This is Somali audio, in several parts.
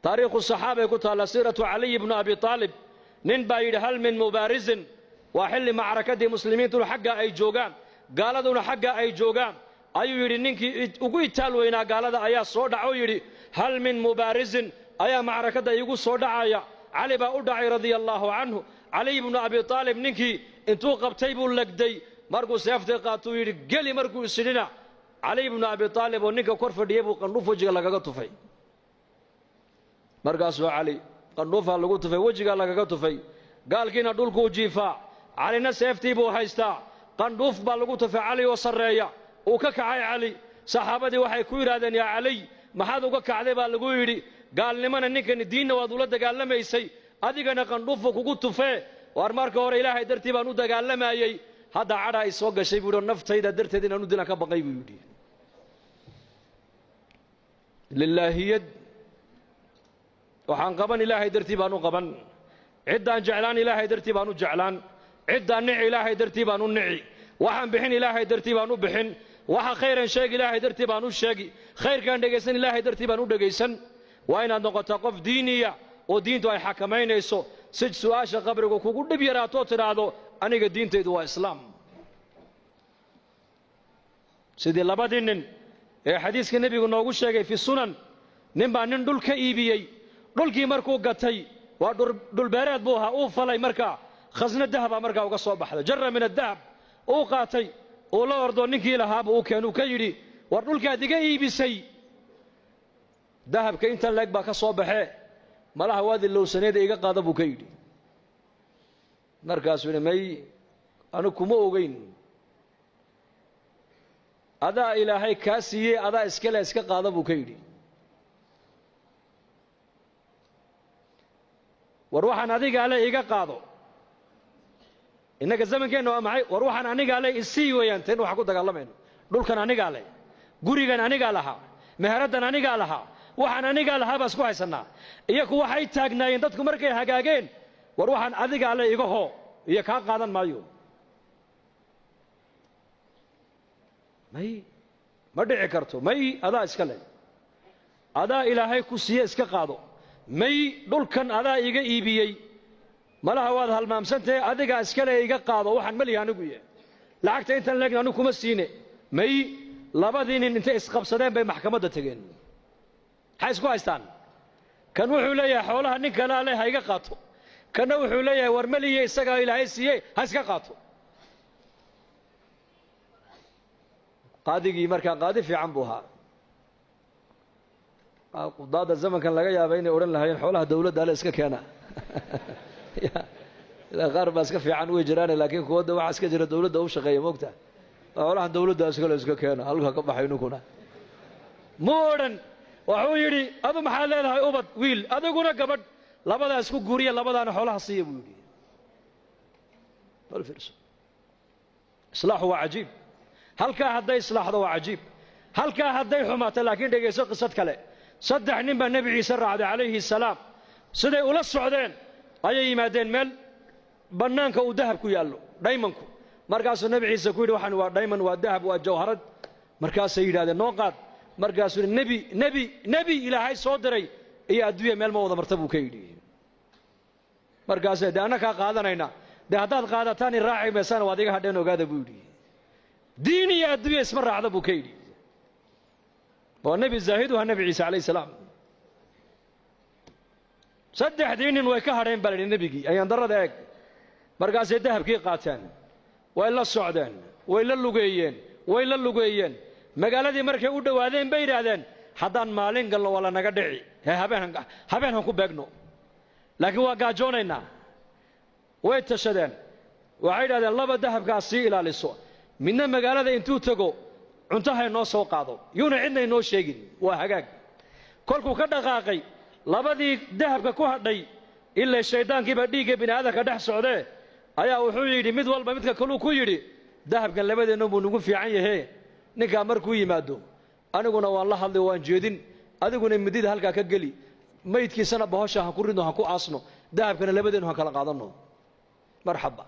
تاريخ الصحابة يقول سيرة علي بن أبي طالب نين بايد هل من مبارز وحل معركة مسلمين تلو حقا أي جوغان قال دون حقا أي جوغان أيو يري نينكي ugu itaalweyna gaalada ayaa soo dhaco yiri hal min mubarizin ayaa macrakada igu soo dhacaya Ali baa u dhacay radiyallahu anhu Ali ibn Abi Talib ninkii intuu qabtay buu lagday markuu seeftay qaatuu yiri gali markuu isirina Ali ibn Abi Talib oo ninka kor fadhiyay buu qandhuuf wajiga lagaga tufay markaas waa Ali qandhuufa lagu tufay wajiga lagaga tufay gaalkiina dhulku jiifaa Alina seeftii buu haystaa qandhuuf baa lagu tufay Ali oo sareeya oo ka kacay Ali saxaabadii waxay ku yiraahdeen ya Ali maxaad uga kacday baa lagu yiri gaalnimana ninkan diinna waad ula dagaalamaysay adigana qandhuuf kugu tufee war marka hore Ilaahay dartii baan u dagaalamayay hadda cara ay soo gashay buu naftayda darteed inaan u dilan ka baqay buu yiri lillaahiyad waxaan qaban Ilaahay dartii baan u qaban ciddaan jeclaan Ilaahay dartii baan u jeclaan ciddaan nici Ilaahay dartii baan u nici waxaan bixin Ilaahay dartii baan u bixin waxa khayran sheeg Ilaahay dartii baan u sheegi khayrkan dhageysan Ilaahay dartii baan u dhageysan waa inaad noqoto qof diiniya oo diintu ay xakameynayso si su'aasha qabriga kugu dhib yaraato tiraado aniga diintaydu waa islaam sidii labadii nin ee xadiiska nabigu noogu sheegay fi sunan nin baa nin dhul ka iibiyay dhulkii markuu gatay waa dhul beereed buu ahaa uu falay markaa khasna dahaba markaa uga soo baxday jarra min adahab uu qaatay oo la ordo ninkii lahaaba uu keenuu ka yidhi war dhulkaad iga iibisay dahabka inta leeg baa ka soo baxee malaha waadi lowsaneeda iga qaada buu ka yidhi markaasuu yidhi may anu kuma ogeyn adaa ilaahay kaa siiyey adaa iskale iska qaada buu ka yidhi war waxaan adiga ale iga qaado innaga zamankeenna waa maxay war waxaan aniga ale isii weeyaan teen waxa ku dagaalamayno dhulkan aniga ale gurigan aniga lahaa meheradan aniga lahaa waxaan aniga lahaa baa isku haysanaa iyagu waxay taagnaayeen dadku markay hagaageen war waxaan adiga ale iga hoo iyo ka qaadan maayo may ma dhici karto may adaa iska leh adaa ilaahay ku siiye iska qaado may dhulkan adaa iga iibiyey malaha waad halmaamsantahay adiga iska leh iga qaado waxaan mali anigu yahay lacagta intan leegna anigu kuma siine may labadii nin intay isqabsadeen bay maxkamadda tageen maxay isku haystaan kan wuxuu leeyahay xoolaha nin kale leh ha iga qaato kana wuxuu leeyahay war maliye isaga ilaahay siiyey ha iska qaato qaadigii markaa qaadi fiican buu ahaa qudaada zamankan laga yaabay inay odhan lahaayeen xoolaha dawladda ale iska keena ilaa qaar baa iska fiican way jiraan laakiin kuwada waxa iska jira dawladda u shaqeeya moogta xoolaha dawladda iska keena halka ka baxay ninkuna moodan wuxuu yiri adu maxaa leedahay ubad wiil adiguna gabadh labada isku guuriya labadaana xoolaha siiya buu yiri bal firso islaahu waa ajiib halka haday islaahdo waa ajiib halka haday xumaato laakiin dhageyso qisad kale saddex nin baa nabi ciise raacday calayhi salaam siday ula socdeen ayay yimaadeen meel banaanka uu dahab ku yaallo diamondku markaasuu nabi ciise ku yidhi waxaan waa diamond waa dahab waa jawharad markaasay yidhaahdeen noo qaad markaasuu nebi ilaahay soo diray iyo adduunya meel ma wada marta buu ka yidhi markaasay dee annakaa qaadanayna dee haddaad qaadataan i raaci maysana waad iga hadheen ogaada buu yidhi diin iyo adduunya isma raacda buu ka yidhi waa nebi zaahiduha nebi ciise calayhi salaam saddexdii nin way ka hadheen baa la yidhi nebigii ayaan darrada eeg markaasay dahabkii qaateen way la socdeen way la lugeeyeen magaaladii markay u dhawaadeen bay yiraahdeen haddaan maalin galno wala naga dhici habeen ku beegno laakiin waa gaajoonayna way tashadeen waxay yiraahdeen laba dahabkaas si ilaaliso midna magaalada intuu tago cuntaha noo soo qaado yuuna cidna inoo sheegin waa hagaag kolkuu ka dhaqaaqay labadii dahabka ku hadhay ilaa shaydaankiiba dhiigga bini'aadamka dhex socdee ayaa wuxuu yidhi mid walba midka kaluu ku yidhi dahabkan labadeenna buu nagu fiican yahay ninka markuu yimaado aniguna waan la hadlay waan jeedin adiguna midida halka ka gali maydkiisana bahasha ha ku ridno ha ku aasno dahabkana labadeennu ha kala qaadano marxaba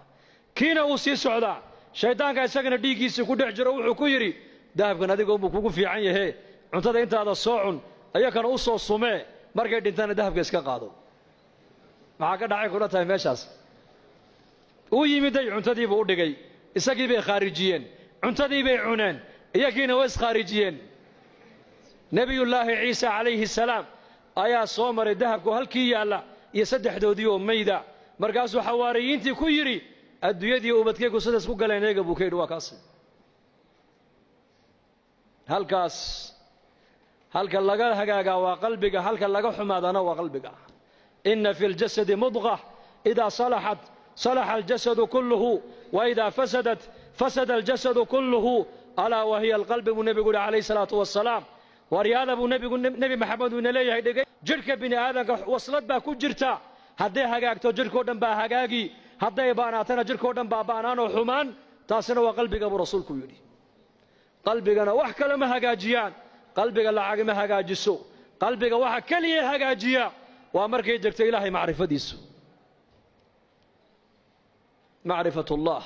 kiina uu sii socdaa shaydaanka isagana dhiiggiisa ku dhex jiro wuxuu ku yidhi dahabkan adiga uu kugu fiican yahay cuntada intaada soo cun ayakana u soo sumee markay dhintana dahabka iska qaado maxaa ka dhacay kula tahay meeshaas uu yimiday cuntadiiba u dhigay isagii bay khaarijiyeen cuntadii bay cuneen iyagiina way iskaarijiyeen nabiyullaahi ciisa calayhi salaam ayaa soo maray dahabku halkii yaalla iyo saddexdoodii oo mayda markaasuu xawaariyiintii ku yidhi adduunyadii ubadkaygu sidaas ku galeen eega buu ka yidhi waa kaasi halkaas halka laga hagaagaa waa qalbiga halka laga xumaadana waa qalbiga inna fi ljasadi mudqa idaa salaxat salaxa aljasadu kulluhu wa idaa fasadat fasada aljasadu kulluhu alaa wahiya alqalbi buu nebigu yidhi calayhi salaatu wassalaam waryaada buu nebi maxamed uu ina leeyahay dhegay jidhka bini aadamka waslad baa ku jirta hadday hagaagto jidhkao dhan baa hagaagi hadday baanaatana jidhkao dhan baa baanaanoo xumaan taasina waa qalbiga buu rasuulku yidhi qalbigana wax kale ma hagaajiyaan qalbiga lacag ma hagaajiso qalbiga waxa kaliya hagaajiya waa markay jirto ilaahay macrifadiisu macrifatullah